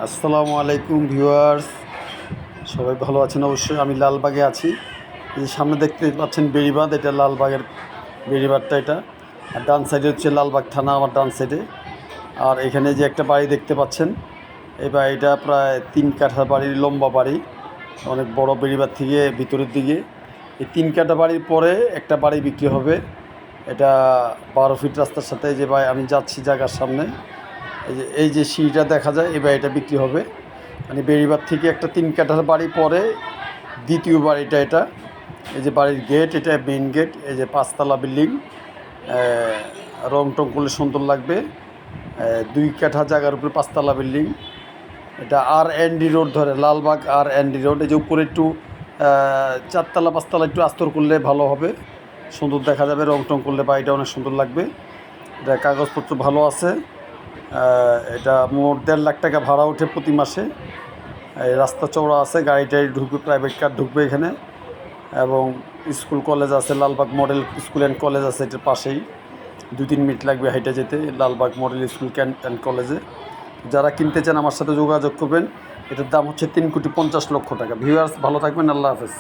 আসসালামু আলাইকুম ভিউয়ার্স, সবাই ভালো আছেন? অবশ্যই আমি লালবাগে আছি। এই যে সামনে দেখতে পাচ্ছেন বেড়িবাঁধ, এটা লালবাগের বেড়িবাঁধটা এটা। আর ডান সাইডে হচ্ছে লালবাগ থানা, আমার ডান সাইডে। আর এখানে যে একটা বাড়ি দেখতে পাচ্ছেন, এই বাড়িটা প্রায় 3 কাঠা বাড়ির লম্বা বাড়ি, অনেক বড় বেড়িবাঁধ থেকে ভিতরের দিকে। এই 3 কাঠা বাড়ির পরে একটা বাড়ি বিক্রি হবে। এটা 12 ফিট রাস্তার সাথে যে ভাই আমি যাচ্ছি জায়গার সামনে, এই যে সিঁড়িটা দেখা যায়, এই বাড়িটা বিক্রি হবে। মানে বেড়িবাঁধ থেকে একটা 3 কাঠার বাড়ি পরে দ্বিতীয় বাড়িটা এটা। এই যে বাড়ির গেট, এটা মেইন গেট। এই যে 5 তলা বিল্ডিং, রং টং করলে সুন্দর লাগবে। 2 কাঠা জায়গার উপরে 5 তলা বিল্ডিং। এটা R&D রোড ধরে, লালবাগ R&D রোড। এই যে উপরে একটু 4 তলা 5 তলা একটু আস্তর করলে ভালো হবে, সুন্দর দেখা যাবে। রং টং করলে বাড়িটা অনেক সুন্দর লাগবে। এটা কাগজপত্র ভালো আছে। এটা মোট 1.5 লাখ টাকা ভাড়া ওঠে প্রতি মাসে। এই রাস্তা চওড়া আছে, গাড়ি টাড়ি ঢুকবে, প্রাইভেট কার ঢুকবে এখানে। এবং স্কুল কলেজ আছে, Lalbagh model school and college আছে এটার পাশেই। 2-3 মিনিট লাগবে হাইটে যেতে লালবাগ মডেল স্কুল অ্যান্ড কলেজে। যারা কিনতে চান আমার সাথে যোগাযোগ করবেন। এটার দাম হচ্ছে 3,50,00,000 টাকা। ভিউয়ার্স, ভালো থাকবেন। আল্লাহ হাফেজ।